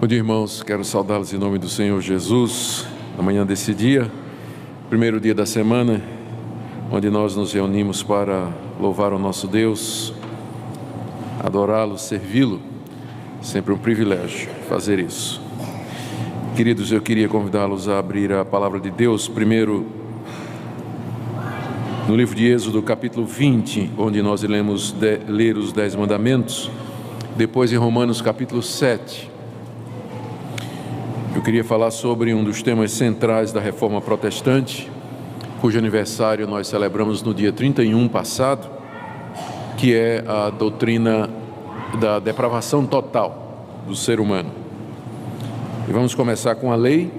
Bom dia, irmãos. Quero saudá-los em nome do Senhor Jesus, na manhã desse dia, primeiro dia da semana, onde nós nos reunimos para louvar o nosso Deus, adorá-lo, servi-lo. Sempre um privilégio fazer isso. Queridos, eu queria convidá-los a abrir a palavra de Deus, primeiro no livro de Êxodo, capítulo 20, onde nós iremos ler os 10 mandamentos, depois em Romanos, capítulo 7. Eu queria falar sobre um dos temas centrais da Reforma Protestante, cujo aniversário nós celebramos no dia 31 passado, que é a doutrina da depravação total do ser humano. E vamos começar com a lei,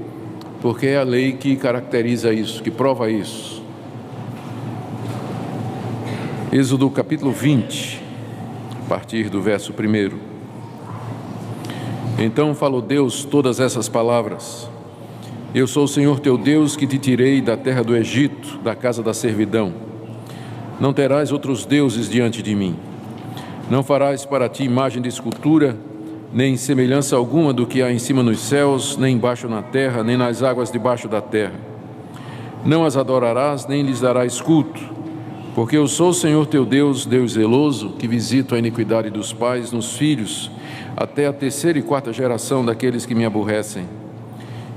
porque é a lei que caracteriza isso, que prova isso. Êxodo capítulo 20, a partir do verso 1. Então falou Deus todas essas palavras: Eu sou o Senhor teu Deus, que te tirei da terra do Egito, da casa da servidão. Não terás outros deuses diante de mim. Não farás para ti imagem de escultura, nem semelhança alguma do que há em cima nos céus, nem embaixo na terra, nem nas águas debaixo da terra. Não as adorarás, nem lhes darás culto, porque eu sou o Senhor teu Deus, Deus zeloso, que visito a iniquidade dos pais nos filhos, até a 3ª e 4ª geração daqueles que me aborrecem.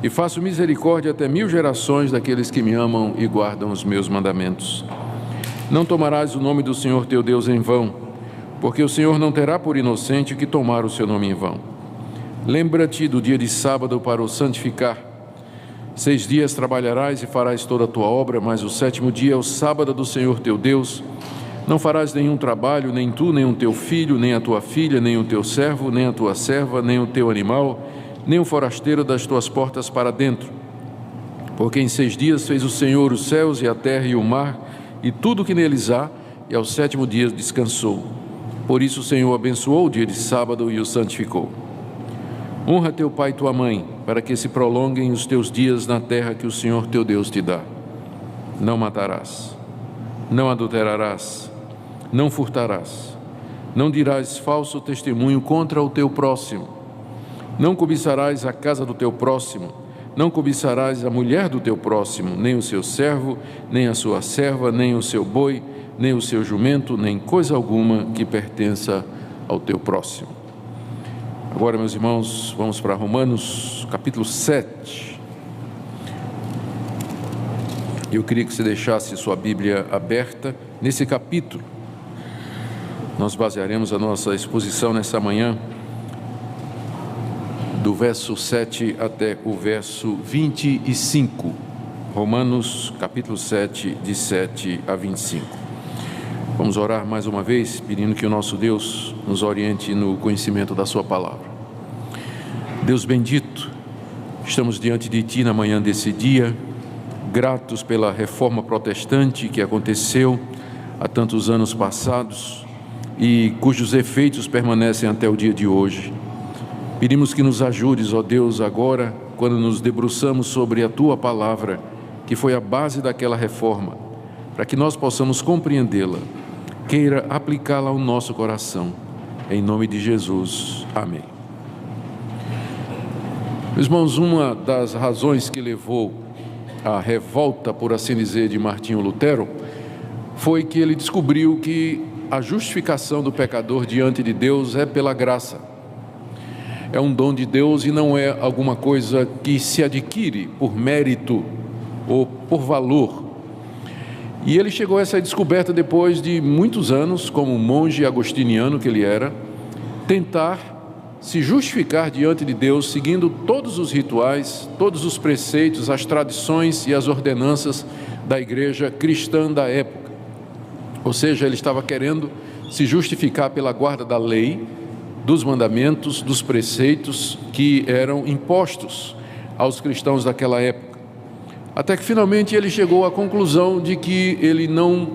E faço misericórdia até 1000 gerações daqueles que me amam e guardam os meus mandamentos. Não tomarás o nome do Senhor teu Deus em vão, porque o Senhor não terá por inocente o que tomar o seu nome em vão. Lembra-te do dia de sábado para o santificar. 6 dias trabalharás e farás toda a tua obra, mas o 7º dia é o sábado do Senhor teu Deus. Não farás nenhum trabalho, nem tu, nem o teu filho, nem a tua filha, nem o teu servo, nem a tua serva, nem o teu animal, nem o forasteiro das tuas portas para dentro. Porque em 6 dias fez o Senhor os céus e a terra e o mar, e tudo o que neles há, e ao 7º dia descansou. Por isso o Senhor abençoou o dia de sábado e o santificou. Honra teu pai e tua mãe, para que se prolonguem os teus dias na terra que o Senhor teu Deus te dá. Não matarás, não adulterarás, não furtarás, não dirás falso testemunho contra o teu próximo, não cobiçarás a casa do teu próximo, não cobiçarás a mulher do teu próximo, nem o seu servo, nem a sua serva, nem o seu boi, nem o seu jumento, nem coisa alguma que pertença ao teu próximo. Agora, meus irmãos, vamos para Romanos, capítulo 7. Eu queria que você deixasse sua Bíblia aberta nesse capítulo. Nós basearemos a nossa exposição nessa manhã do verso 7 até o verso 25. Romanos, capítulo 7, de 7 a 25. Vamos orar mais uma vez, pedindo que o nosso Deus nos oriente no conhecimento da sua palavra. Deus bendito, estamos diante de Ti na manhã desse dia, gratos pela reforma protestante que aconteceu há tantos anos passados e cujos efeitos permanecem até o dia de hoje. Pedimos que nos ajudes, ó Deus, agora, quando nos debruçamos sobre a Tua palavra, que foi a base daquela reforma, para que nós possamos compreendê-la, queira aplicá-la ao nosso coração. Em nome de Jesus. Amém. Meus irmãos, uma das razões que levou à revolta, por assim dizer, de Martinho Lutero, foi que ele descobriu que a justificação do pecador diante de Deus é pela graça. É um dom de Deus e não é alguma coisa que se adquire por mérito ou por valor. E ele chegou a essa descoberta depois de muitos anos, como monge agostiniano que ele era, tentar se justificar diante de Deus, seguindo todos os rituais, todos os preceitos, as tradições e as ordenanças da igreja cristã da época. Ou seja, ele estava querendo se justificar pela guarda da lei, dos mandamentos, dos preceitos que eram impostos aos cristãos daquela época. Até que finalmente ele chegou à conclusão de que ele não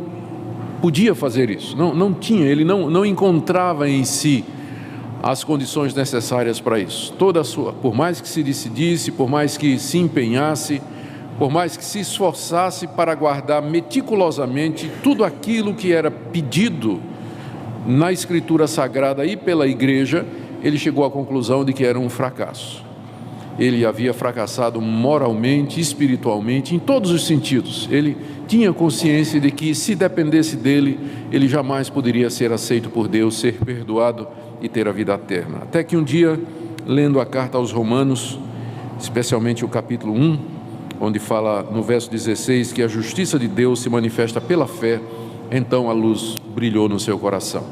podia fazer isso, ele não encontrava em si as condições necessárias para isso. Por mais que se decidisse, por mais que se empenhasse, por mais que se esforçasse para guardar meticulosamente tudo aquilo que era pedido na Escritura Sagrada e pela igreja, ele chegou à conclusão de que era um fracasso. ele havia fracassado moralmente, espiritualmente, em todos os sentidos. Ele tinha consciência de que, se dependesse dele, ele jamais poderia ser aceito por Deus, ser perdoado e ter a vida eterna. Até que um dia, lendo a carta aos Romanos, especialmente o capítulo 1, onde fala no verso 16 que a justiça de Deus se manifesta pela fé, então a luz brilhou no seu coração.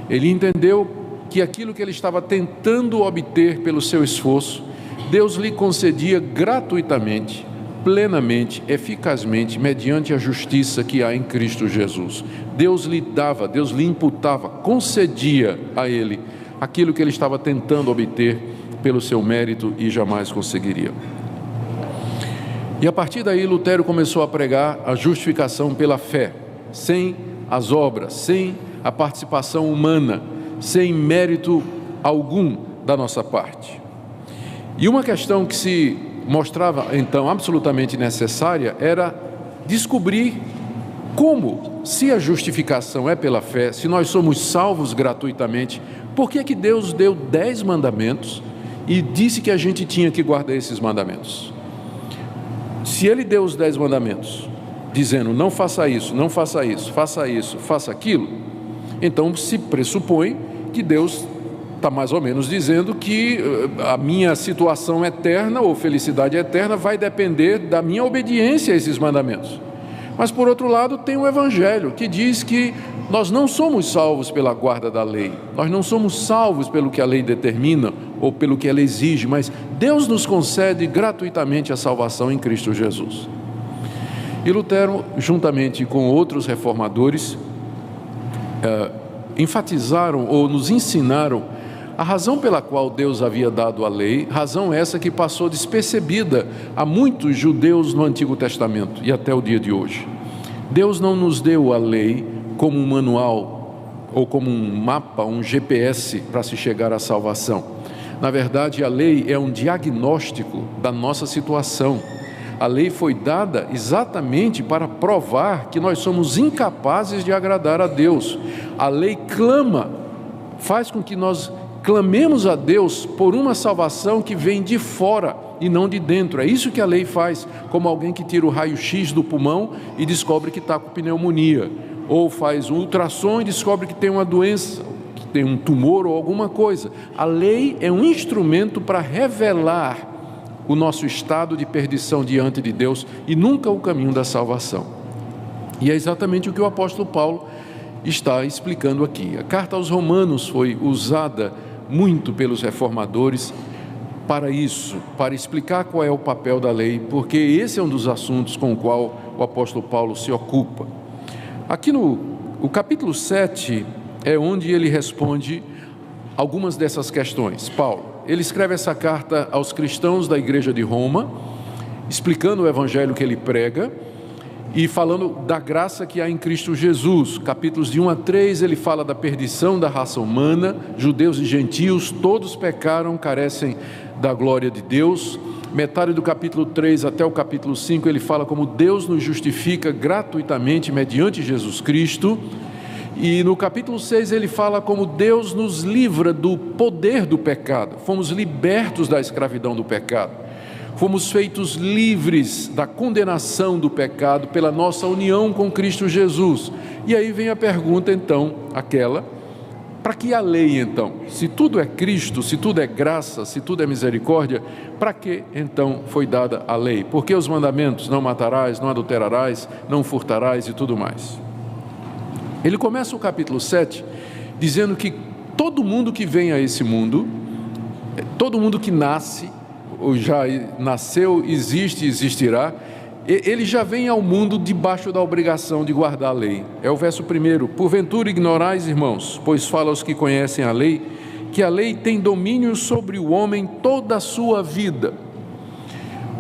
Ele entendeu que aquilo que ele estava tentando obter pelo seu esforço, Deus lhe concedia gratuitamente, plenamente, eficazmente, mediante a justiça que há em Cristo Jesus. Deus lhe dava, Deus lhe imputava, concedia a ele aquilo que ele estava tentando obter pelo seu mérito e jamais conseguiria. E a partir daí Lutero começou a pregar a justificação pela fé, sem as obras, sem a participação humana, sem mérito algum da nossa parte. E uma questão que se mostrava então absolutamente necessária era descobrir como, se a justificação é pela fé, se nós somos salvos gratuitamente, por que Deus deu 10 mandamentos e disse que a gente tinha que guardar esses mandamentos? Se ele deu os 10 mandamentos, dizendo não faça isso, não faça isso, faça isso, faça aquilo, então se pressupõe que Deus está mais ou menos dizendo que a minha situação eterna ou felicidade eterna vai depender da minha obediência a esses mandamentos. Mas por outro lado tem o Evangelho que diz que nós não somos salvos pela guarda da lei, nós não somos salvos pelo que a lei determina ou pelo que ela exige, mas Deus nos concede gratuitamente a salvação em Cristo Jesus. E Lutero, juntamente com outros reformadores, enfatizaram ou nos ensinaram a razão pela qual Deus havia dado a lei, razão essa que passou despercebida a muitos judeus no Antigo Testamento e até o dia de hoje. Deus não nos deu a lei como um manual ou como um mapa, um GPS para se chegar à salvação. Na verdade, a lei é um diagnóstico da nossa situação. A lei foi dada exatamente para provar que nós somos incapazes de agradar a Deus. A lei faz com que nós clamemos a Deus por uma salvação que vem de fora e não de dentro. É isso que a lei faz, como alguém que tira o raio-x do pulmão e descobre que está com pneumonia, ou faz um ultrassom e descobre que tem uma doença, que tem um tumor ou alguma coisa. A lei é um instrumento para revelar o nosso estado de perdição diante de Deus e nunca o caminho da salvação. E é exatamente o que o apóstolo Paulo está explicando aqui. A carta aos Romanos foi usada muito pelos reformadores para isso, para explicar qual é o papel da lei, porque esse é um dos assuntos com o qual o apóstolo Paulo se ocupa. Aqui no capítulo 7 é onde ele responde algumas dessas questões. Paulo, ele escreve essa carta aos cristãos da igreja de Roma, explicando o evangelho que ele prega e falando da graça que há em Cristo Jesus. Capítulos de 1 a 3, ele fala da perdição da raça humana, judeus e gentios, todos pecaram, carecem da glória de Deus. Metade do capítulo 3 até o capítulo 5, ele fala como Deus nos justifica gratuitamente mediante Jesus Cristo. E no capítulo 6 ele fala como Deus nos livra do poder do pecado, fomos libertos da escravidão do pecado. Fomos feitos livres da condenação do pecado pela nossa união com Cristo Jesus. E aí vem a pergunta então, para que a lei então? Se tudo é Cristo, se tudo é graça, se tudo é misericórdia, para que então foi dada a lei? Por que os mandamentos, não matarás, não adulterarás, não furtarás e tudo mais? Ele começa o capítulo 7 dizendo que todo mundo que vem a esse mundo, todo mundo que nasce, ou já nasceu, existe e existirá, ele já vem ao mundo debaixo da obrigação de guardar a lei. É o verso 1: porventura ignorais, irmãos, pois fala aos que conhecem a lei, que a lei tem domínio sobre o homem toda a sua vida.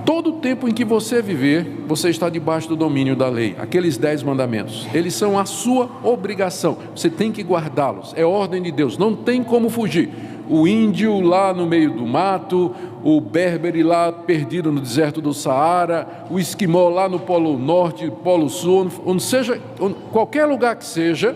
Todo o tempo em que você viver, você está debaixo do domínio da lei. Aqueles 10 mandamentos, eles são a sua obrigação, você tem que guardá-los, é ordem de Deus, não tem como fugir. O índio lá no meio do mato, o berbere lá perdido no deserto do Saara, o esquimó lá no Polo Norte, Polo Sul, qualquer lugar que seja,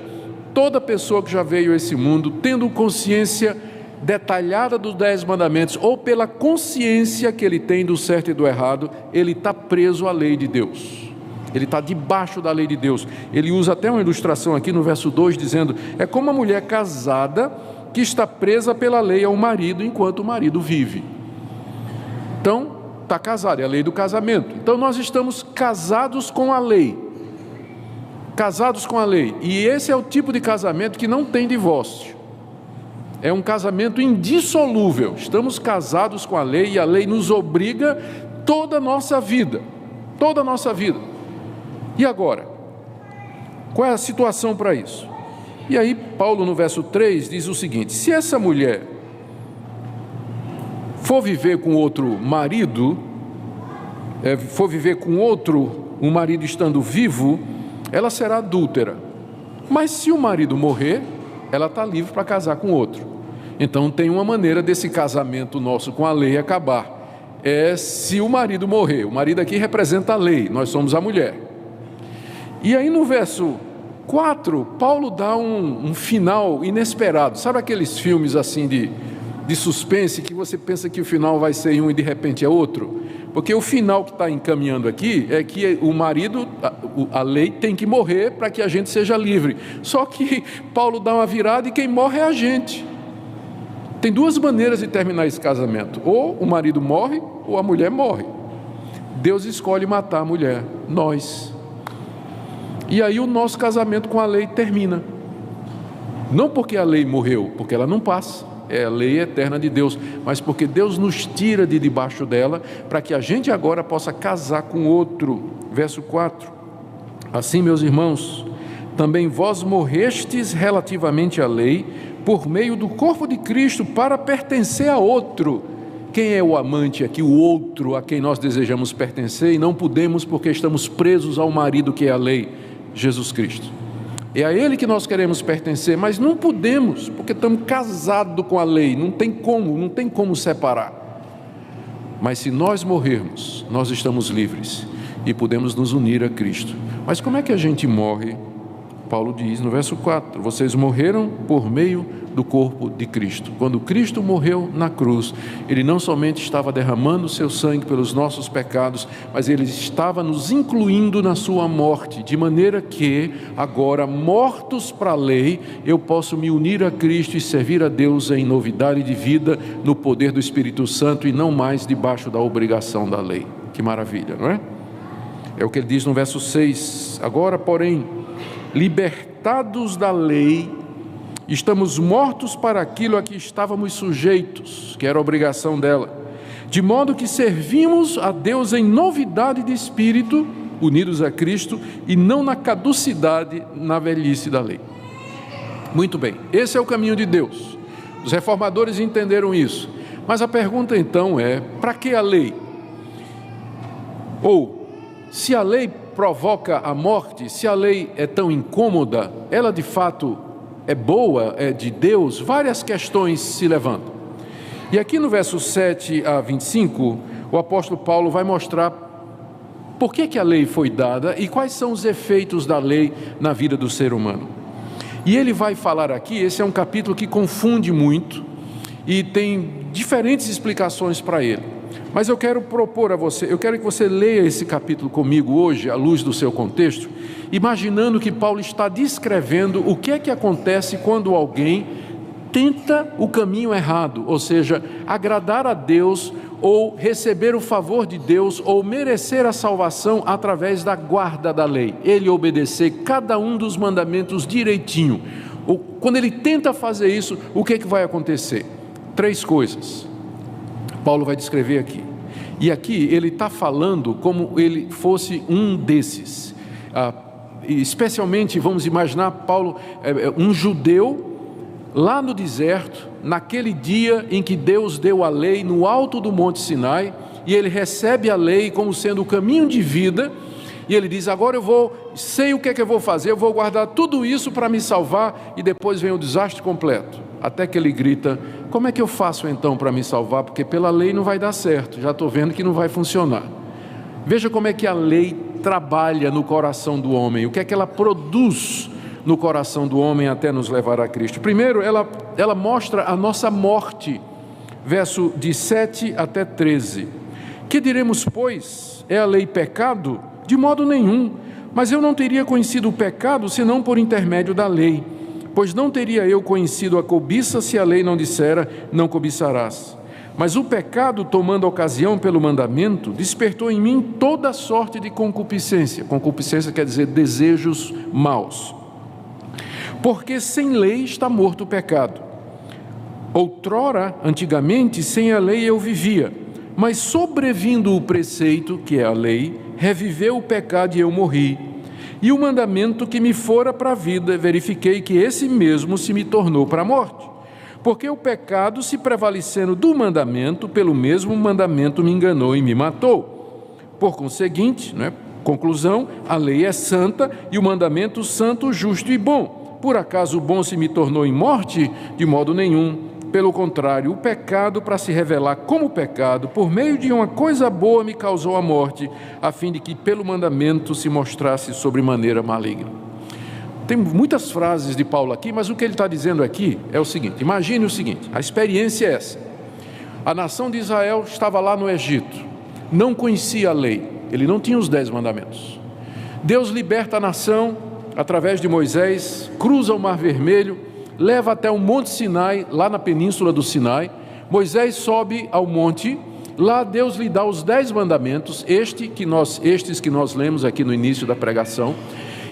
toda pessoa que já veio a esse mundo, tendo consciência detalhada dos 10 mandamentos, ou pela consciência que ele tem do certo e do errado, ele está preso à lei de Deus. Ele está debaixo da lei de Deus. Ele usa até uma ilustração aqui no verso 2, dizendo: é como uma mulher casada que está presa pela lei ao marido enquanto o marido vive. Então, está casado, é a lei do casamento. Então nós estamos casados com a lei. Casados com a lei. E esse é o tipo de casamento que não tem divórcio. É um casamento indissolúvel. Estamos casados com a lei e a lei nos obriga toda a nossa vida. Toda a nossa vida. E agora? Qual é a situação para isso? E aí Paulo no verso 3 diz o seguinte: se essa mulher for viver com outro marido, for viver com outro, um marido estando vivo, ela será adúltera. Mas se o marido morrer, ela está livre para casar com outro. Então tem uma maneira desse casamento nosso com a lei acabar. É se o marido morrer. O marido aqui representa a lei, nós somos a mulher. E aí no verso 4, Paulo dá um final inesperado. Sabe aqueles filmes assim de suspense que você pensa que o final vai ser um e de repente é outro? Porque o final que está encaminhando aqui é que o marido, a lei tem que morrer para que a gente seja livre. Só que Paulo dá uma virada e quem morre é a gente. Tem duas maneiras de terminar esse casamento: ou o marido morre ou a mulher morre. Deus escolhe matar a mulher, nós. E aí o nosso casamento com a lei termina. Não porque a lei morreu, porque ela não passa, é a lei eterna de Deus, mas porque Deus nos tira de debaixo dela, para que a gente agora possa casar com outro. Verso 4: assim, meus irmãos, também vós morrestes relativamente à lei, por meio do corpo de Cristo, para pertencer a outro. Quem é o amante aqui? O outro a quem nós desejamos pertencer, e não podemos porque estamos presos ao marido que é a lei, Jesus Cristo. É a Ele que nós queremos pertencer, mas não podemos, porque estamos casados com a lei, não tem como separar. Mas se nós morrermos, nós estamos livres e podemos nos unir a Cristo. Mas como é que a gente morre? Paulo diz no verso 4: vocês morreram por meio do corpo de Cristo. Quando Cristo morreu na cruz, Ele não somente estava derramando o seu sangue pelos nossos pecados, mas Ele estava nos incluindo na sua morte, de maneira que agora, mortos para a lei, eu posso me unir a Cristo e servir a Deus em novidade de vida, no poder do Espírito Santo e não mais debaixo da obrigação da lei. Que maravilha, não é? É o que ele diz no verso 6: agora, porém, libertados da lei, estamos mortos para aquilo a que estávamos sujeitos, que era a obrigação dela, de modo que servimos a Deus em novidade de espírito, unidos a Cristo, e não na caducidade, na velhice da lei. Muito bem, esse é o caminho de Deus. Os reformadores entenderam isso. Mas a pergunta então é: para que a lei? Ou, se a lei provoca a morte, se a lei é tão incômoda, ela de fato é boa, é de Deus? Várias questões se levantam. E aqui no verso 7 a 25, o apóstolo Paulo vai mostrar por que a lei foi dada e quais são os efeitos da lei na vida do ser humano. E ele vai falar aqui, esse é um capítulo que confunde muito e tem diferentes explicações para ele. Mas eu quero propor a você, eu quero que você leia esse capítulo comigo hoje, à luz do seu contexto, imaginando que Paulo está descrevendo o que é que acontece quando alguém tenta o caminho errado, ou seja, agradar a Deus, ou receber o favor de Deus, ou merecer a salvação através da guarda da lei, ele obedecer cada um dos mandamentos direitinho. Quando ele tenta fazer isso, o que é que vai acontecer? 3 coisas. Paulo vai descrever aqui. E aqui ele está falando como ele fosse um desses. Especialmente, vamos imaginar Paulo, um judeu, lá no deserto, naquele dia em que Deus deu a lei no alto do Monte Sinai, e ele recebe a lei como sendo o caminho de vida, e ele diz: agora sei o que é que eu vou fazer, eu vou guardar tudo isso para me salvar, e depois vem o desastre completo. Até que ele grita: como é que eu faço então para me salvar? Porque pela lei não vai dar certo, já estou vendo que não vai funcionar. Veja como é que a lei trabalha no coração do homem, o que é que ela produz no coração do homem até nos levar a Cristo. Primeiro, ela mostra a nossa morte, verso de 7 até 13. Que diremos, pois? É a lei pecado? De modo nenhum, mas eu não teria conhecido o pecado senão por intermédio da lei, pois não teria eu conhecido a cobiça se a lei não dissera, não cobiçarás. Mas o pecado, tomando ocasião pelo mandamento, despertou em mim toda sorte de concupiscência. Concupiscência quer dizer desejos maus. Porque sem lei está morto o pecado. Outrora, antigamente, sem a lei eu vivia, mas sobrevindo o preceito, que é a lei, reviveu o pecado e eu morri. E o mandamento que me fora para a vida, verifiquei que esse mesmo se me tornou para a morte. Porque o pecado, se prevalecendo do mandamento, pelo mesmo mandamento me enganou e me matou. Por conseguinte, conclusão, a lei é santa e o mandamento santo, justo e bom. Por acaso o bom se me tornou em morte? De modo nenhum. Pelo contrário, o pecado, para se revelar como pecado, por meio de uma coisa boa me causou a morte, a fim de que pelo mandamento se mostrasse sobremaneira maligno. Tem muitas frases de Paulo aqui, mas o que ele está dizendo aqui é o seguinte: imagine o seguinte, a experiência é essa. A nação de Israel estava lá no Egito, não conhecia a lei, ele não tinha os 10 mandamentos. Deus liberta a nação através de Moisés, cruza o Mar Vermelho, leva até o Monte Sinai, lá na península do Sinai. Moisés sobe ao monte, lá Deus lhe dá os 10 mandamentos, estes que nós lemos aqui no início da pregação,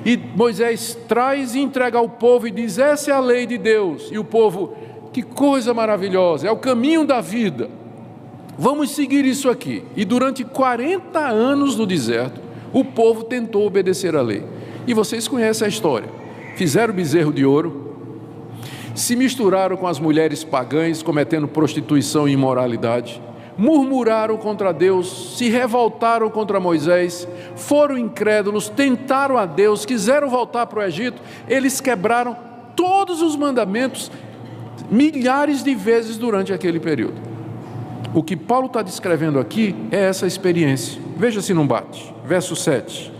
e Moisés traz e entrega ao povo e diz: essa é a lei de Deus. E o povo: que coisa maravilhosa, é o caminho da vida, vamos seguir isso aqui. E durante 40 anos no deserto, o povo tentou obedecer a lei, e vocês conhecem a história. Fizeram bezerro de ouro, se misturaram com as mulheres pagãs, cometendo prostituição e imoralidade, murmuraram contra Deus, se revoltaram contra Moisés, foram incrédulos, tentaram a Deus, quiseram voltar para o Egito. Eles quebraram todos os mandamentos milhares de vezes durante aquele período. O que Paulo está descrevendo aqui é essa experiência. Veja se não bate. Verso 7.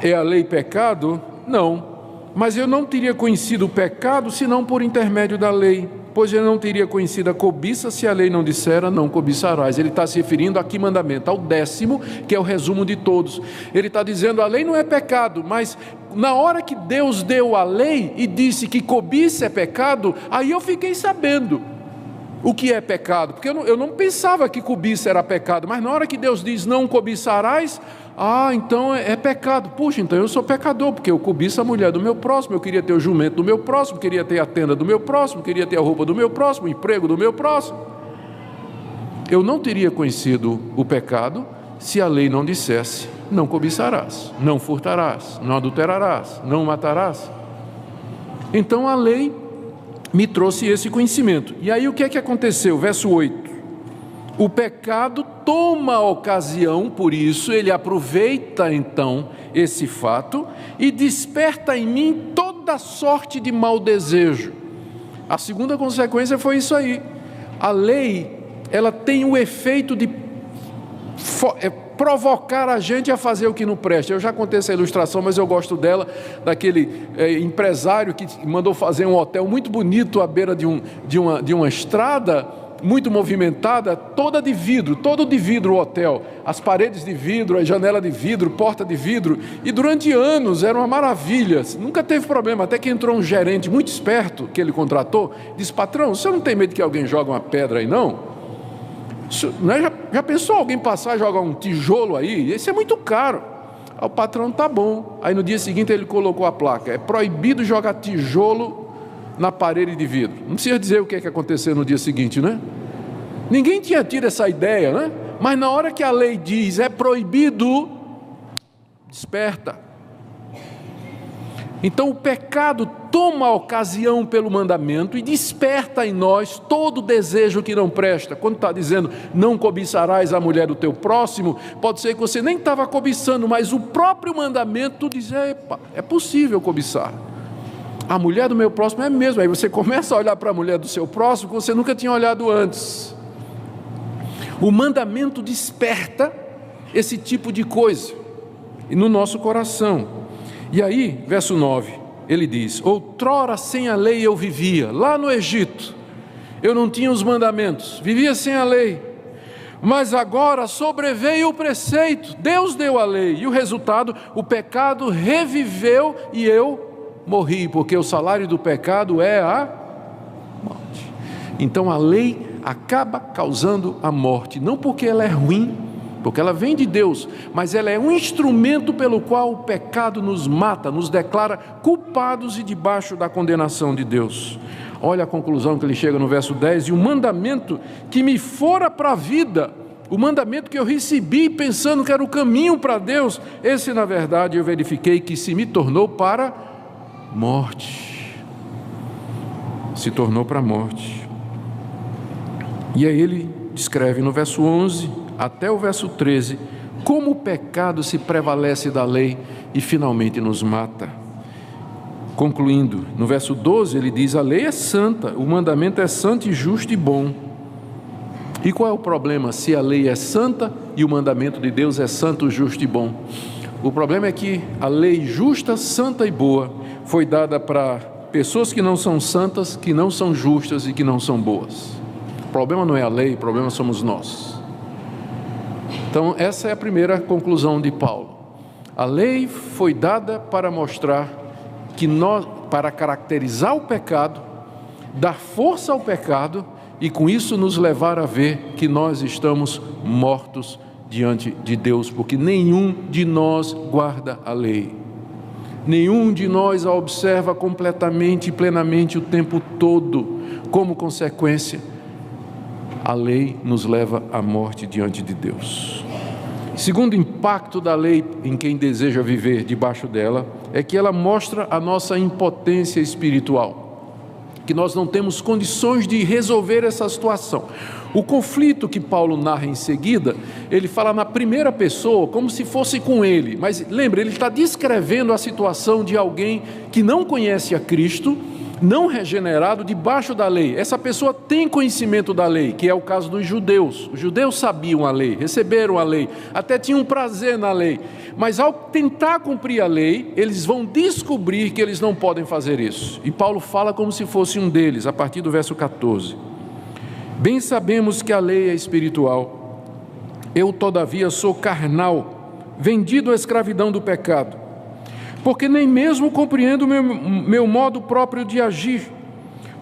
É a lei pecado? Não. Mas eu não teria conhecido o pecado senão por intermédio da lei, pois eu não teria conhecido a cobiça se a lei não dissera, não cobiçarás. Ele está se referindo a que mandamento? Ao 10º, que é o resumo de todos. Ele está dizendo: a lei não é pecado, mas na hora que Deus deu a lei e disse que cobiça é pecado, aí eu fiquei sabendo o que é pecado, porque eu não pensava que cobiça era pecado, mas na hora que Deus diz não cobiçarás, então é pecado. Puxa, então eu sou pecador, porque eu cobiço a mulher do meu próximo, eu queria ter o jumento do meu próximo, queria ter a tenda do meu próximo, queria ter a roupa do meu próximo, o emprego do meu próximo. Eu não teria conhecido o pecado se a lei não dissesse: não cobiçarás, não furtarás, não adulterarás, não matarás. Então a lei me trouxe esse conhecimento. E aí o que é que aconteceu? Verso 8. O pecado toma a ocasião, por isso ele aproveita então esse fato e desperta em mim toda sorte de mau desejo. A segunda consequência foi isso aí. A lei, ela tem o efeito de provocar a gente a fazer o que não presta. Eu já contei essa ilustração, mas eu gosto dela, daquele empresário que mandou fazer um hotel muito bonito à beira de uma estrada muito movimentada, toda de vidro, todo de vidro o hotel, as paredes de vidro, a janela de vidro, porta de vidro, e durante anos era uma maravilha, nunca teve problema, até que entrou um gerente muito esperto que ele contratou, disse: patrão, você não tem medo que alguém jogue uma pedra aí não? Já pensou alguém passar e jogar um tijolo aí? Isso é muito caro. Aí o patrão: tá bom. Aí no dia seguinte ele colocou a placa: é proibido jogar tijolo na parede de vidro. Não precisa dizer o que aconteceu no dia seguinte, né? Ninguém tinha tido essa ideia, né? Mas na hora que a lei diz é proibido, desperta. Então o pecado toma a ocasião pelo mandamento e desperta em nós todo o desejo que não presta. Quando está dizendo não cobiçarás a mulher do teu próximo, pode ser que você nem estava cobiçando, mas o próprio mandamento diz: epa, é possível cobiçar. A mulher do meu próximo é mesmo. Aí você começa a olhar para a mulher do seu próximo que você nunca tinha olhado antes. O mandamento desperta esse tipo de coisa no nosso coração. E aí, verso 9, ele diz: outrora sem a lei eu vivia, lá no Egito, eu não tinha os mandamentos, vivia sem a lei, mas agora sobreveio o preceito, Deus deu a lei, e o resultado, o pecado reviveu e eu morri, porque o salário do pecado é a morte. Então a lei acaba causando a morte, não porque ela é ruim, porque ela vem de Deus, mas ela é um instrumento pelo qual o pecado nos mata, nos declara culpados e debaixo da condenação de Deus. Olha a conclusão que ele chega no verso 10: e o mandamento que me fora para a vida, o mandamento que eu recebi pensando que era o caminho para Deus, esse na verdade eu verifiquei que se me tornou para morte, se tornou para a morte. E aí ele descreve no verso 11 até o verso 13, como o pecado se prevalece da lei e finalmente nos mata. Concluindo, no verso 12 ele diz: a lei é santa, o mandamento é santo e justo e bom. E qual é o problema se a lei é santa e o mandamento de Deus é santo, justo e bom? O problema é que a lei justa, santa e boa foi dada para pessoas que não são santas, que não são justas e que não são boas. O problema não é a lei, o problema somos nós. Então essa é a primeira conclusão de Paulo. A lei foi dada para mostrar que nós, para caracterizar o pecado, dar força ao pecado e com isso nos levar a ver que nós estamos mortos diante de Deus, porque nenhum de nós guarda a lei. Nenhum de nós a observa completamente e plenamente o tempo todo. Como consequência, a lei nos leva à morte diante de Deus. Segundo impacto da lei em quem deseja viver debaixo dela, é que ela mostra a nossa impotência espiritual, que nós não temos condições de resolver essa situação. O conflito que Paulo narra em seguida, ele fala na primeira pessoa, como se fosse com ele, mas lembra, ele está descrevendo a situação de alguém que não conhece a Cristo, não regenerado, debaixo da lei. Essa pessoa tem conhecimento da lei, que é o caso dos judeus. Os judeus sabiam a lei, receberam a lei, até tinham prazer na lei, mas ao tentar cumprir a lei, eles vão descobrir que eles não podem fazer isso, e Paulo fala como se fosse um deles, a partir do verso 14. Bem sabemos que a lei é espiritual, eu todavia sou carnal, vendido à escravidão do pecado, porque nem mesmo compreendo meu modo próprio de agir,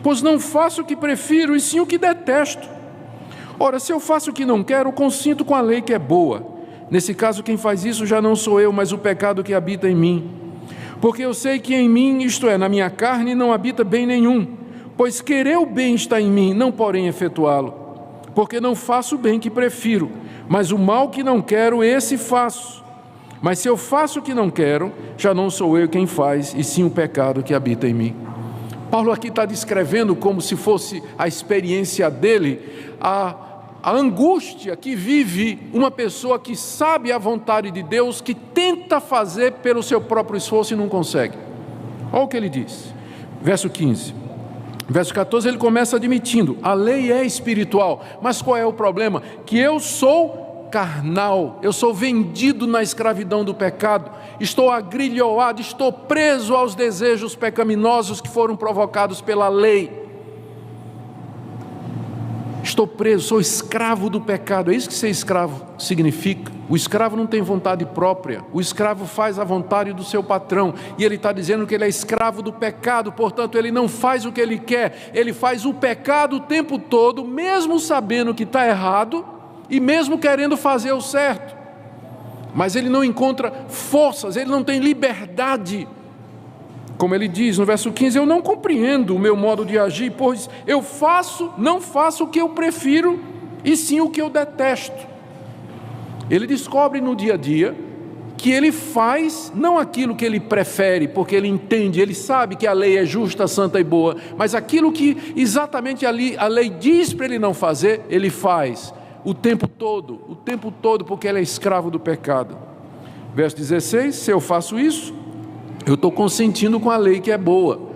pois não faço o que prefiro, e sim o que detesto. Ora, se eu faço o que não quero, consinto com a lei que é boa. Nesse caso, quem faz isso já não sou eu, mas o pecado que habita em mim. Porque eu sei que em mim, isto é, na minha carne, não habita bem nenhum, pois querer o bem está em mim, não porém efetuá-lo. Porque não faço o bem que prefiro, mas o mal que não quero, esse faço. Mas se eu faço o que não quero, já não sou eu quem faz, e sim o pecado que habita em mim. Paulo aqui está descrevendo como se fosse a experiência dele, a angústia que vive uma pessoa que sabe a vontade de Deus, que tenta fazer pelo seu próprio esforço e não consegue. Olha o que ele diz, verso 15. Verso 14 ele começa admitindo, a lei é espiritual, mas qual é o problema? Que eu sou carnal, eu sou vendido na escravidão do pecado, estou agrilhoado, estou preso aos desejos pecaminosos que foram provocados pela lei, estou preso, sou escravo do pecado. É isso que ser escravo significa. O escravo não tem vontade própria, o escravo faz a vontade do seu patrão, e ele está dizendo que ele é escravo do pecado, portanto ele não faz o que ele quer, ele faz o pecado o tempo todo, mesmo sabendo que está errado, e mesmo querendo fazer o certo, mas ele não encontra forças, ele não tem liberdade. Como ele diz no verso 15, eu não compreendo o meu modo de agir, pois eu não faço o que eu prefiro, e sim o que eu detesto. Ele descobre no dia a dia que ele faz não aquilo que ele prefere, porque ele entende, ele sabe que a lei é justa, santa e boa, mas aquilo que exatamente a lei diz para ele não fazer, ele faz o tempo todo, porque ele é escravo do pecado. Verso 16, se eu faço isso, eu estou consentindo com a lei que é boa.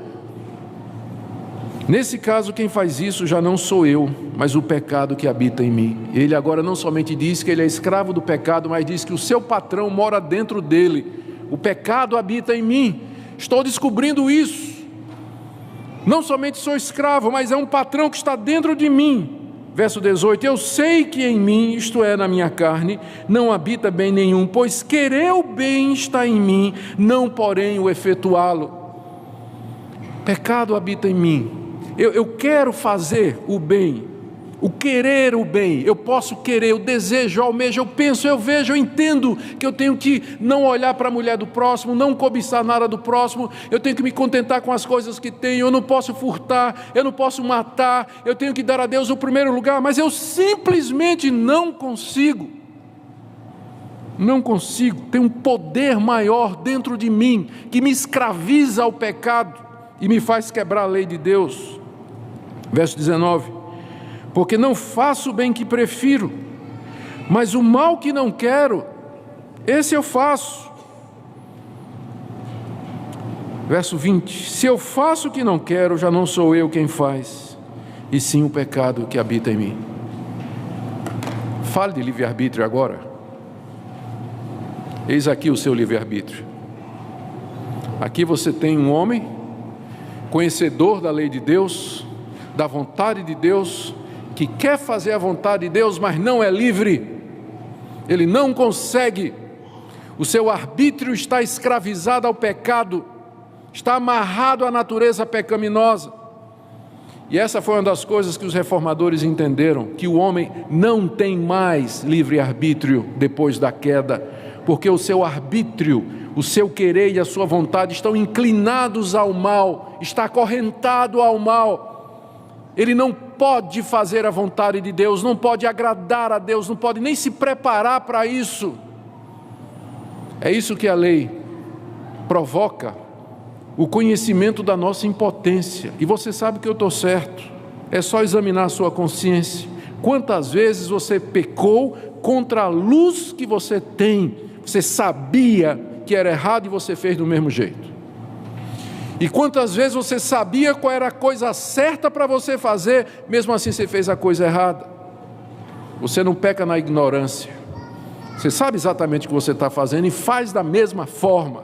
Nesse caso, quem faz isso já não sou eu, mas o pecado que habita em mim. Ele agora não somente diz que ele é escravo do pecado, mas diz que o seu patrão mora dentro dele. O pecado habita em mim. Estou descobrindo isso. Não somente sou escravo, mas é um patrão que está dentro de mim. Verso 18: eu sei que em mim, isto é, na minha carne, não habita bem nenhum, pois querer o bem está em mim, não porém o efetuá-lo. Pecado habita em mim. Eu quero fazer o bem, o querer o bem. Eu posso querer, eu desejo, eu almejo, eu penso, eu vejo, eu entendo que eu tenho que não olhar para a mulher do próximo, não cobiçar nada do próximo, eu tenho que me contentar com as coisas que tenho, eu não posso furtar, eu não posso matar, eu tenho que dar a Deus o primeiro lugar, mas eu simplesmente não consigo. Não consigo. Tem um poder maior dentro de mim que me escraviza ao pecado e me faz quebrar a lei de Deus. Verso 19: porque não faço o bem que prefiro, mas o mal que não quero, esse eu faço. Verso 20: se eu faço o que não quero, já não sou eu quem faz, e sim o pecado que habita em mim. Fale de livre-arbítrio agora. Eis aqui o seu livre-arbítrio. Aqui você tem um homem, conhecedor da lei de Deus, da vontade de Deus, que quer fazer a vontade de Deus, mas não é livre. Ele não consegue. O seu arbítrio está escravizado ao pecado, está amarrado à natureza pecaminosa. E essa foi uma das coisas que os reformadores entenderam, que o homem não tem mais livre-arbítrio depois da queda, porque o seu arbítrio, o seu querer e a sua vontade estão inclinados ao mal, está acorrentado ao mal. Ele não pode fazer a vontade de Deus, não pode agradar a Deus, não pode nem se preparar para isso. É isso que a lei provoca, o conhecimento da nossa impotência. E você sabe que eu estou certo, é só examinar a sua consciência. Quantas vezes você pecou contra a luz que você tem? Você sabia que era errado e você fez do mesmo jeito. E quantas vezes você sabia qual era a coisa certa para você fazer, mesmo assim você fez a coisa errada? Você não peca na ignorância. Você sabe exatamente o que você está fazendo e faz da mesma forma.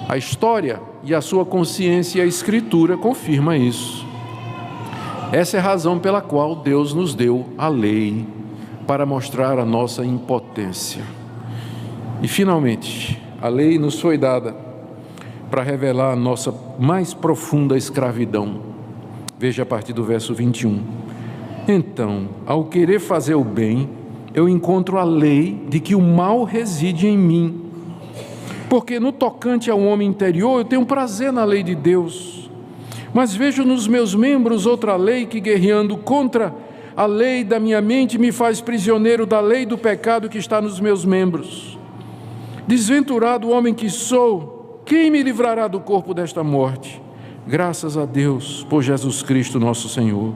A história e a sua consciência e a Escritura confirmam isso. Essa é a razão pela qual Deus nos deu a lei, para mostrar a nossa impotência. E finalmente, a lei nos foi dada para revelar a nossa mais profunda escravidão. Veja a partir do verso 21. Então, ao querer fazer o bem, eu encontro a lei de que o mal reside em mim. Porque no tocante ao homem interior, eu tenho prazer na lei de Deus. Mas vejo nos meus membros outra lei que, guerreando contra a lei da minha mente, me faz prisioneiro da lei do pecado que está nos meus membros. Desventurado homem que sou, quem me livrará do corpo desta morte? Graças a Deus, por Jesus Cristo nosso Senhor.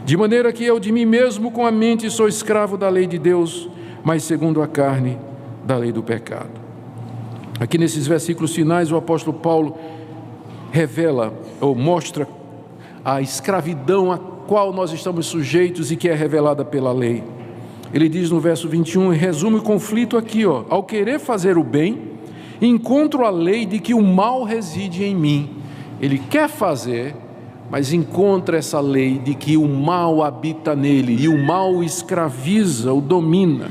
De maneira que eu de mim mesmo com a mente sou escravo da lei de Deus, mas segundo a carne, da lei do pecado. Aqui nesses versículos finais, o apóstolo Paulo revela, ou mostra a escravidão a qual nós estamos sujeitos e que é revelada pela lei. Ele diz no verso 21, e resume o conflito aqui, ao querer fazer o bem, encontro a lei de que o mal reside em mim. Ele quer fazer, mas encontra essa lei de que o mal habita nele, e o mal o escraviza, o domina.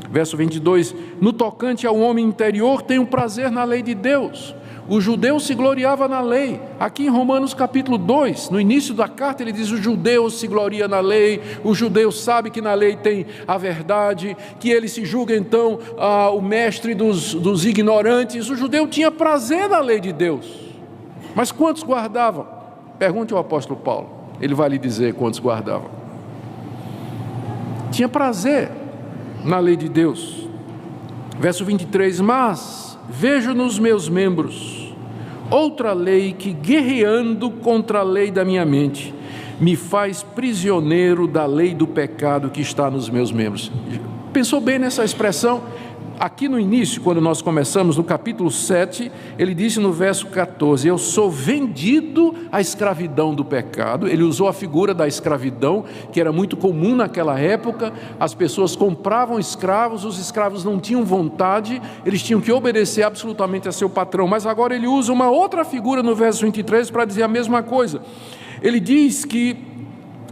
Verso 22, no tocante ao homem interior, tenho prazer na lei de Deus. O judeu se gloriava na lei. Aqui em Romanos capítulo 2, no início da carta, ele diz: o judeu se gloria na lei, o judeu sabe que na lei tem a verdade, que ele se julga então o mestre dos ignorantes. O judeu tinha prazer na lei de Deus. Mas quantos guardavam? Pergunte ao apóstolo Paulo, ele vai lhe dizer quantos guardavam. Tinha prazer na lei de Deus. Verso 23, mas vejo nos meus membros outra lei que, guerreando contra a lei da minha mente, me faz prisioneiro da lei do pecado que está nos meus membros. Pensou bem nessa expressão? Aqui no início, quando nós começamos, no capítulo 7, ele disse no verso 14: eu sou vendido à escravidão do pecado. Ele usou a figura da escravidão, que era muito comum naquela época. As pessoas compravam escravos, os escravos não tinham vontade, eles tinham que obedecer absolutamente a seu patrão. Mas agora ele usa uma outra figura no verso 23 para dizer a mesma coisa. Ele diz que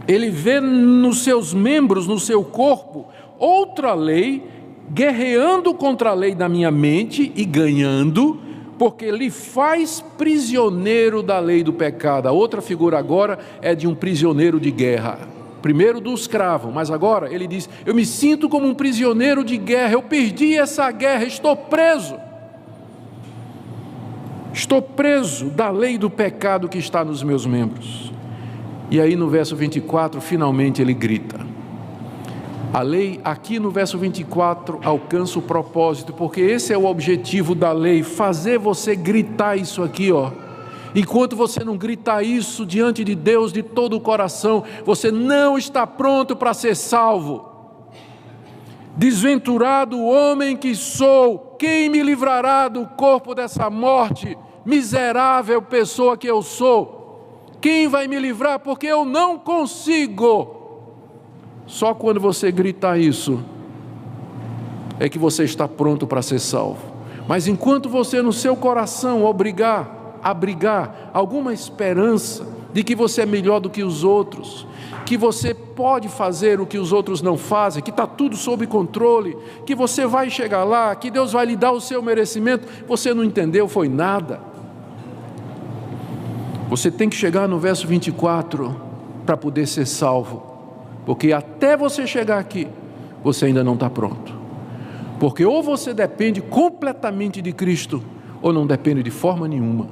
ele vê nos seus membros, no seu corpo, outra lei, guerreando contra a lei da minha mente e ganhando, porque lhe faz prisioneiro da lei do pecado. A outra figura agora é de um prisioneiro de guerra. Primeiro do escravo, mas agora ele diz: eu me sinto como um prisioneiro de guerra, eu perdi essa guerra, estou preso. Estou preso da lei do pecado que está nos meus membros. E aí no verso 24, finalmente ele grita. A lei, aqui no verso 24, alcança o propósito, porque esse é o objetivo da lei, fazer você gritar isso aqui, ó. Enquanto você não gritar isso diante de Deus de todo o coração, você não está pronto para ser salvo. Desventurado o homem que sou, quem me livrará do corpo dessa morte? Miserável pessoa que eu sou, quem vai me livrar? Porque eu não consigo. Só quando você gritar isso, é que você está pronto para ser salvo. Mas enquanto você no seu coração abrigar alguma esperança de que você é melhor do que os outros, que você pode fazer o que os outros não fazem, que está tudo sob controle, que você vai chegar lá, que Deus vai lhe dar o seu merecimento, você não entendeu, foi nada. Você tem que chegar no verso 24 para poder ser salvo. Porque até você chegar aqui, você ainda não está pronto. Porque ou você depende completamente de Cristo, ou não depende de forma nenhuma.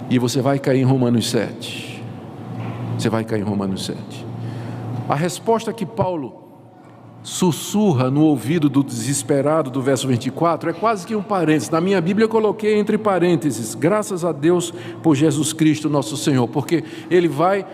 E você vai cair em Romanos 7. Você vai cair em Romanos 7. A resposta que Paulo sussurra no ouvido do desesperado do verso 24 é quase que um parênteses. Na minha Bíblia eu coloquei entre parênteses: graças a Deus por Jesus Cristo nosso Senhor. Porque ele vai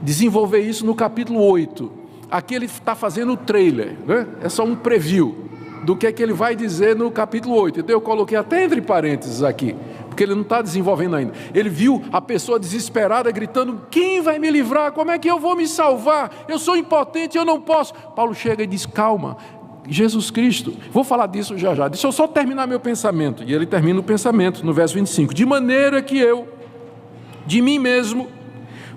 desenvolver isso no capítulo 8. Aqui ele está fazendo o trailer, né? É só um preview do que é que ele vai dizer no capítulo 8. Então eu coloquei até entre parênteses aqui, porque ele não está desenvolvendo ainda. Ele viu a pessoa desesperada gritando: quem vai me livrar? Como é que eu vou me salvar? Eu sou impotente, eu não posso. Paulo chega e diz: calma, Jesus Cristo. Vou falar disso já já, deixa eu só terminar meu pensamento. E ele termina o pensamento no verso 25: de maneira que eu, de mim mesmo,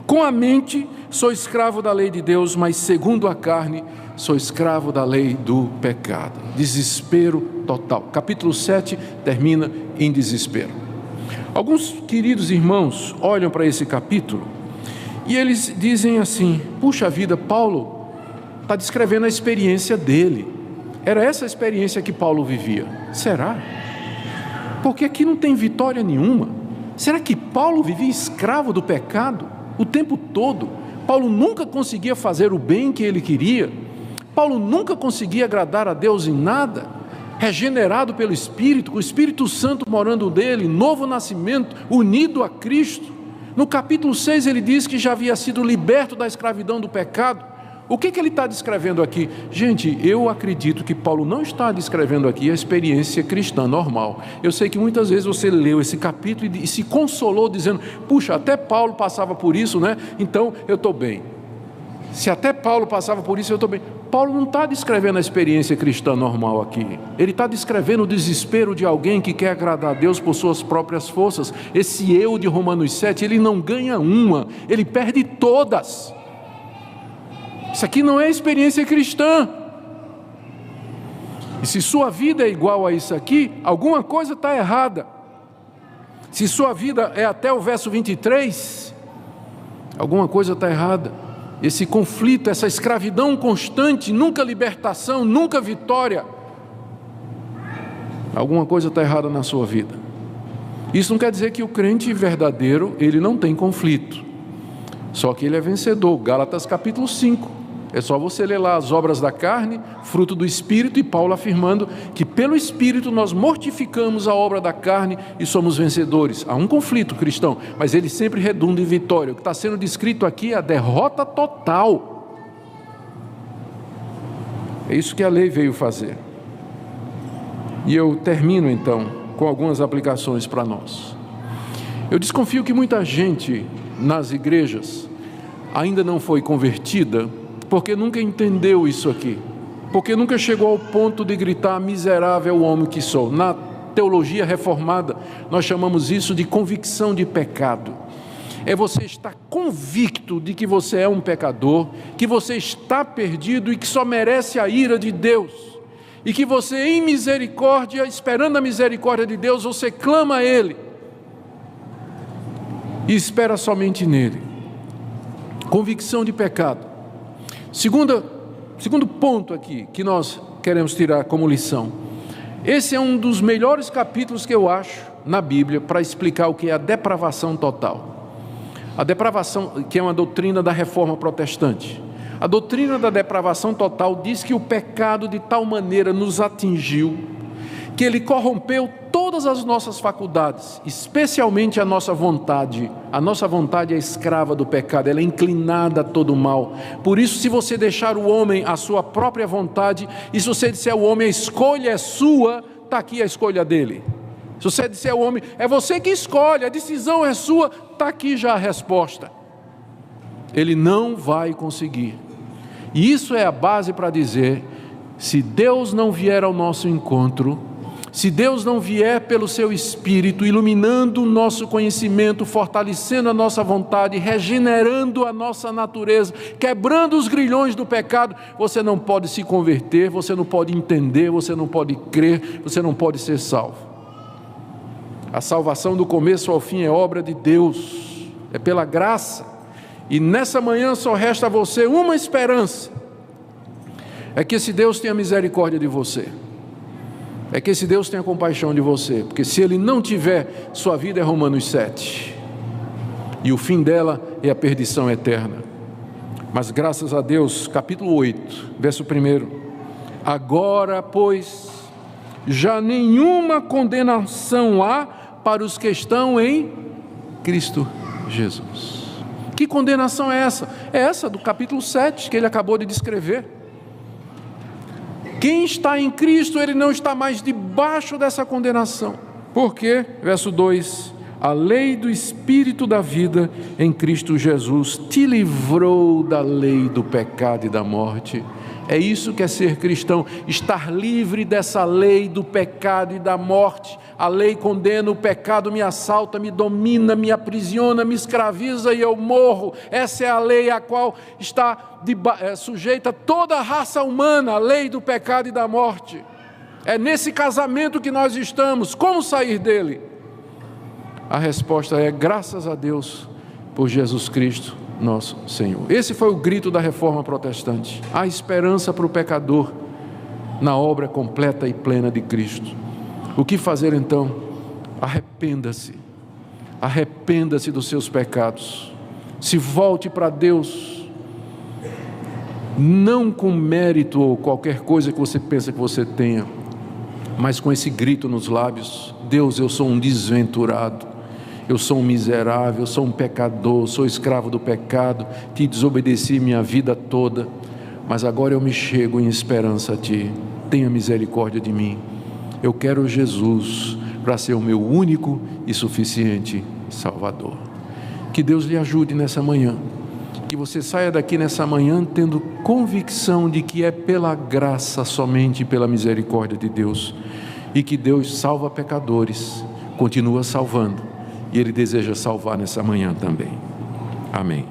com a mente sou escravo da lei de Deus, mas segundo a carne sou escravo da lei do pecado. Desespero total. Capítulo 7 termina em desespero. Alguns queridos irmãos olham para esse capítulo e eles dizem assim: puxa vida, Paulo está descrevendo a experiência dele. Era essa a experiência que Paulo vivia. Será? Porque aqui não tem vitória nenhuma. Será que Paulo vivia escravo do pecado o tempo todo? Paulo nunca conseguia fazer o bem que ele queria. Paulo nunca conseguia agradar a Deus em nada. Regenerado pelo Espírito, com o Espírito Santo morando nele, novo nascimento, unido a Cristo. No capítulo 6 ele diz que já havia sido liberto da escravidão do pecado. O que ele está descrevendo aqui? Gente, eu acredito que Paulo não está descrevendo aqui a experiência cristã normal. Eu sei que muitas vezes você leu esse capítulo e se consolou dizendo: puxa, até Paulo passava por isso, né? Então eu estou bem. Se até Paulo passava por isso, eu estou bem. Paulo não está descrevendo a experiência cristã normal aqui. Ele está descrevendo o desespero de alguém que quer agradar a Deus por suas próprias forças. Esse eu de Romanos 7, ele não ganha uma, ele perde todas. Isso aqui não é experiência cristã. E se sua vida é igual a isso aqui, alguma coisa está errada. Se sua vida é até o verso 23, alguma coisa está errada. Esse conflito, essa escravidão constante, nunca libertação, nunca vitória. Alguma coisa está errada na sua vida. Isso não quer dizer que o crente verdadeiro, ele não tem conflito. Só que ele é vencedor. Gálatas capítulo 5. É só você ler lá as obras da carne, fruto do Espírito, e Paulo afirmando que pelo Espírito nós mortificamos a obra da carne e somos vencedores. Há um conflito cristão, mas ele sempre redunda em vitória. O que está sendo descrito aqui é a derrota total. É isso que a lei veio fazer. E eu termino então com algumas aplicações para nós. Eu desconfio que muita gente nas igrejas ainda não foi convertida porque nunca entendeu isso aqui, porque nunca chegou ao ponto de gritar: miserável homem que sou. Na teologia reformada, nós chamamos isso de convicção de pecado. É você estar convicto de que você é um pecador, que você está perdido e que só merece a ira de Deus, e que você, em misericórdia, esperando a misericórdia de Deus, você clama a Ele e espera somente nele. Convicção de pecado. Segundo ponto aqui que nós queremos tirar como lição. Esse é um dos melhores capítulos que eu acho na Bíblia para explicar o que é a depravação total. A depravação, que é uma doutrina da reforma protestante. A doutrina da depravação total diz que o pecado de tal maneira nos atingiu que ele corrompeu todas as nossas faculdades, especialmente a nossa vontade. A nossa vontade é escrava do pecado, ela é inclinada a todo mal. Por isso, se você deixar o homem à sua própria vontade, e se você disser ao homem, a escolha é sua, está aqui a escolha dele. Se você disser ao homem, é você que escolhe, a decisão é sua, está aqui já a resposta. Ele não vai conseguir. E isso é a base para dizer, se Deus não vier ao nosso encontro, se Deus não vier pelo seu Espírito, iluminando o nosso conhecimento, fortalecendo a nossa vontade, regenerando a nossa natureza, quebrando os grilhões do pecado, você não pode se converter, você não pode entender, você não pode crer, você não pode ser salvo. A salvação do começo ao fim é obra de Deus, é pela graça, e nessa manhã só resta a você uma esperança, é que esse Deus tenha misericórdia de você. É que esse Deus tenha compaixão de você, porque se Ele não tiver, sua vida é Romanos 7, e o fim dela é a perdição eterna. Mas graças a Deus, capítulo 8, verso 1, agora, pois, já nenhuma condenação há para os que estão em Cristo Jesus. Que condenação é essa? É essa do capítulo 7, que ele acabou de descrever. Quem está em Cristo, ele não está mais debaixo dessa condenação. Por quê? Verso 2, a lei do Espírito da vida em Cristo Jesus te livrou da lei do pecado e da morte. É isso que é ser cristão, estar livre dessa lei do pecado e da morte. A lei condena, o pecado me assalta, me domina, me aprisiona, me escraviza e eu morro. Essa é a lei a qual está sujeita toda a raça humana, a lei do pecado e da morte. É nesse casamento que nós estamos. Como sair dele? A resposta é graças a Deus por Jesus Cristo, nosso Senhor. Esse foi o grito da reforma protestante. Há esperança para o pecador na obra completa e plena de Cristo. O que fazer então? Arrependa-se. Arrependa-se dos seus pecados. Se volte para Deus. Não com mérito ou qualquer coisa que você pensa que você tenha, mas com esse grito nos lábios: Deus, eu sou um desventurado. Eu sou um miserável, eu sou um pecador, sou escravo do pecado, te desobedeci minha vida toda, mas agora eu me chego em esperança a Ti, tenha misericórdia de mim. Eu quero Jesus para ser o meu único e suficiente Salvador. Que Deus lhe ajude nessa manhã, que você saia daqui nessa manhã tendo convicção de que é pela graça, somente pela misericórdia de Deus, e que Deus salva pecadores, continua salvando, e Ele deseja salvar nessa manhã também. Amém.